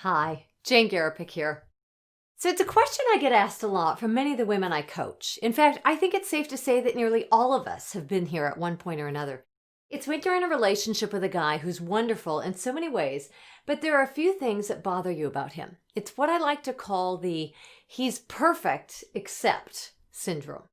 Hi, Jane Garapick here. So it's a question I get asked a lot from many of the women I coach. In fact, I think it's safe to say that nearly all of us have been here at one point or another. It's when you're in a relationship with a guy who's wonderful in so many ways, but there are a few things that bother you about him. It's what I like to call the he's perfect except syndrome.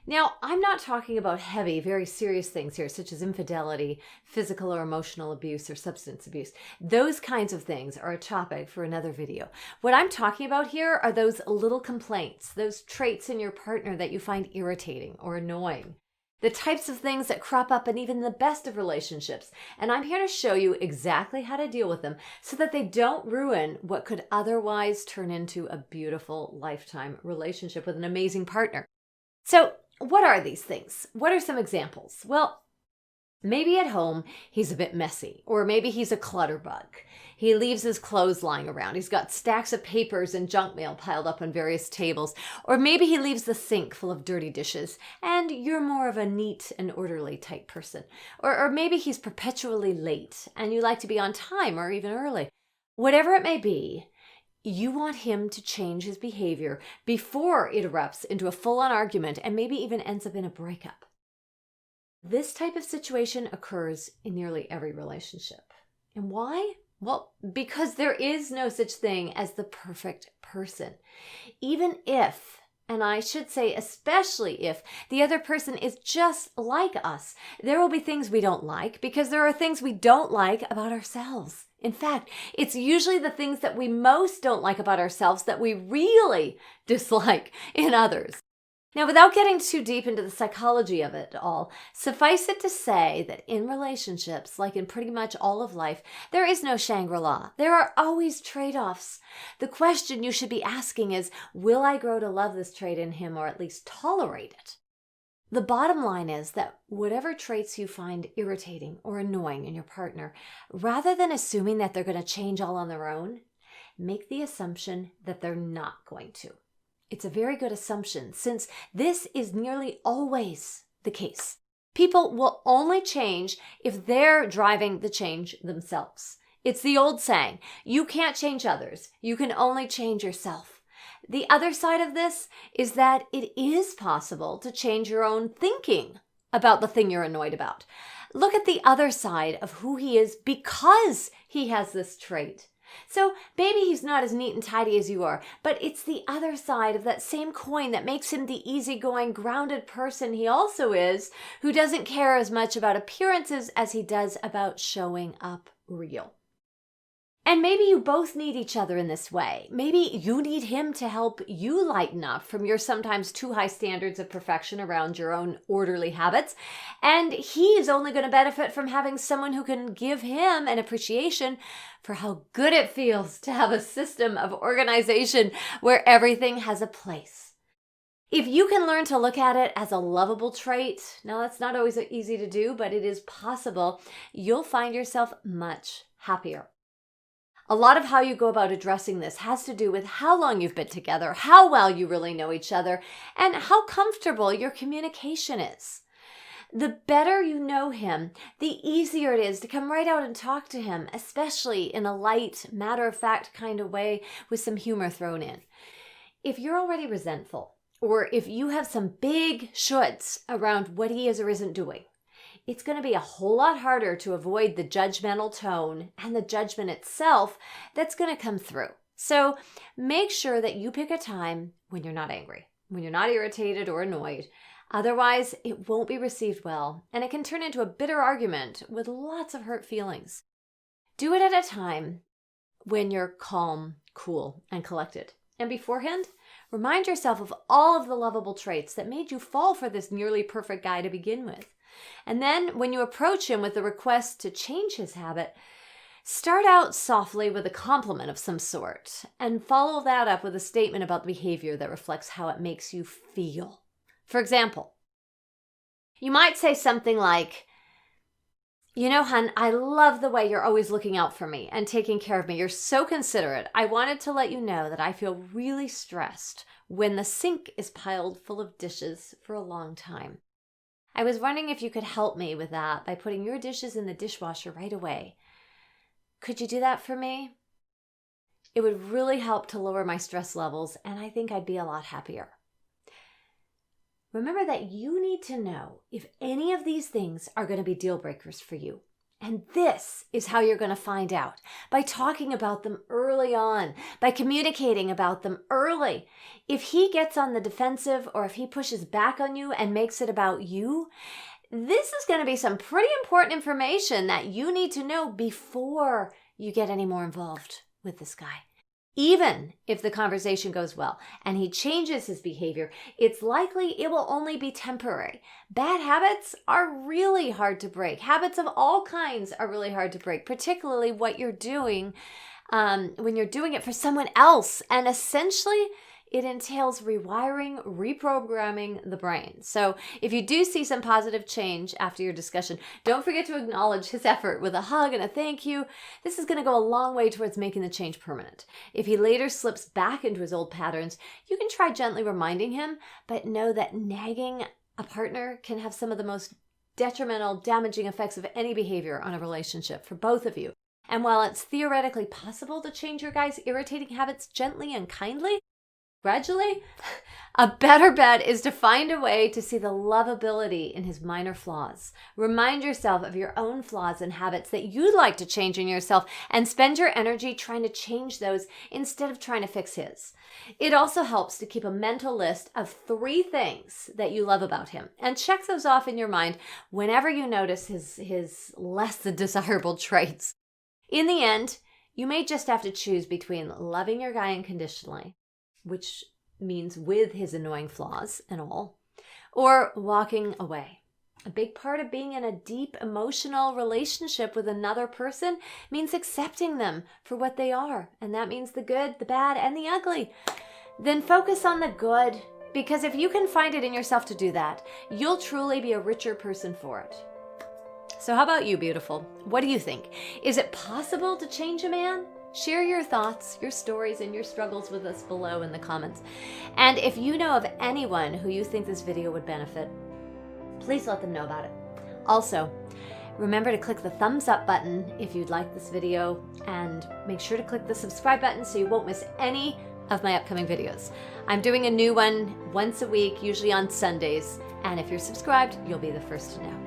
Now, I'm not talking about heavy, very serious things here, such as infidelity, physical or emotional abuse, or substance abuse. Those kinds of things are a topic for another video. What I'm talking about here are those little complaints, those traits in your partner that you find irritating or annoying. The types of things that crop up in even the best of relationships. And I'm here to show you exactly how to deal with them so that they don't ruin what could otherwise turn into a beautiful lifetime relationship with an amazing partner. So, what are these things? What are some examples? Well, maybe at home he's a bit messy, or maybe he's a clutter bug. He leaves his clothes lying around. He's got stacks of papers and junk mail piled up on various tables. Or maybe he leaves the sink full of dirty dishes, and you're more of a neat and orderly type person. Or maybe he's perpetually late, and you like to be on time or even early. Whatever it may be, you want him to change his behavior before it erupts into a full-on argument and maybe even ends up in a breakup. This type of situation occurs in nearly every relationship. And why? Well, because there is no such thing as the perfect person. Even if, and I should say especially if, the other person is just like us, there will be things we don't like because there are things we don't like about ourselves. In fact, it's usually the things that we most don't like about ourselves that we really dislike in others. Now, without getting too deep into the psychology of it all, suffice it to say that in relationships, like in pretty much all of life, there is no Shangri-La. There are always trade-offs. The question you should be asking is, will I grow to love this trait in him or at least tolerate it? The bottom line is that whatever traits you find irritating or annoying in your partner, rather than assuming that they're going to change all on their own, make the assumption that they're not going to. It's a very good assumption since this is nearly always the case. People will only change if they're driving the change themselves. It's the old saying, you can't change others, you can only change yourself. The other side of this is that it is possible to change your own thinking about the thing you're annoyed about. Look at the other side of who he is because he has this trait. So maybe he's not as neat and tidy as you are, but it's the other side of that same coin that makes him the easygoing, grounded person he also is, who doesn't care as much about appearances as he does about showing up real. And maybe you both need each other in this way. Maybe you need him to help you lighten up from your sometimes too high standards of perfection around your own orderly habits. And he is only going to benefit from having someone who can give him an appreciation for how good it feels to have a system of organization where everything has a place. If you can learn to look at it as a lovable trait, now that's not always easy to do, but it is possible, you'll find yourself much happier. A lot of how you go about addressing this has to do with how long you've been together, how well you really know each other, and how comfortable your communication is. The better you know him, the easier it is to come right out and talk to him, especially in a light, matter-of-fact kind of way with some humor thrown in. If you're already resentful, or if you have some big shoulds around what he is or isn't doing, it's going to be a whole lot harder to avoid the judgmental tone and the judgment itself that's going to come through. So make sure that you pick a time when you're not angry, when you're not irritated or annoyed. Otherwise, it won't be received well, and it can turn into a bitter argument with lots of hurt feelings. Do it at a time when you're calm, cool, and collected. And beforehand, remind yourself of all of the lovable traits that made you fall for this nearly perfect guy to begin with. And then when you approach him with a request to change his habit, start out softly with a compliment of some sort and follow that up with a statement about the behavior that reflects how it makes you feel. For example, you might say something like, "You know, hun, I love the way you're always looking out for me and taking care of me. You're so considerate. I wanted to let you know that I feel really stressed when the sink is piled full of dishes for a long time. I was wondering if you could help me with that by putting your dishes in the dishwasher right away. Could you do that for me?" It would really help to lower my stress levels, and I think I'd be a lot happier. Remember that you need to know if any of these things are going to be deal breakers for you. And this is how you're going to find out, by talking about them early on, by communicating about them early. If he gets on the defensive, or if he pushes back on you and makes it about you, this is going to be some pretty important information that you need to know before you get any more involved with this guy. Even if the conversation goes well and he changes his behavior, it's likely it will only be temporary. Bad habits are really hard to break. Habits of all kinds are really hard to break, particularly what you're doing when you're doing it for someone else. And essentially, it entails rewiring, reprogramming the brain. So if you do see some positive change after your discussion, don't forget to acknowledge his effort with a hug and a thank you. This is going to go a long way towards making the change permanent. If he later slips back into his old patterns, you can try gently reminding him, but know that nagging a partner can have some of the most detrimental, damaging effects of any behavior on a relationship for both of you. And while it's theoretically possible to change your guy's irritating habits gently and kindly, gradually, a better bet is to find a way to see the lovability in his minor flaws. Remind yourself of your own flaws and habits that you'd like to change in yourself, and spend your energy trying to change those instead of trying to fix his. It also helps to keep a mental list of 3 things that you love about him, and check those off in your mind whenever you notice his less than desirable traits. In the end, you may just have to choose between loving your guy unconditionally, which means with his annoying flaws and all, or walking away. A big part of being in a deep emotional relationship with another person means accepting them for what they are. And that means the good, the bad, and the ugly. Then focus on the good, because if you can find it in yourself to do that, you'll truly be a richer person for it. So how about you, beautiful? What do you think? Is it possible to change a man? Share your thoughts, your stories, and your struggles with us below in the comments. And if you know of anyone who you think this video would benefit, please let them know about it. Also, remember to click the thumbs up button if you'd like this video, and make sure to click the subscribe button so you won't miss any of my upcoming videos. I'm doing a new one once a week, usually on Sundays, and if you're subscribed, you'll be the first to know.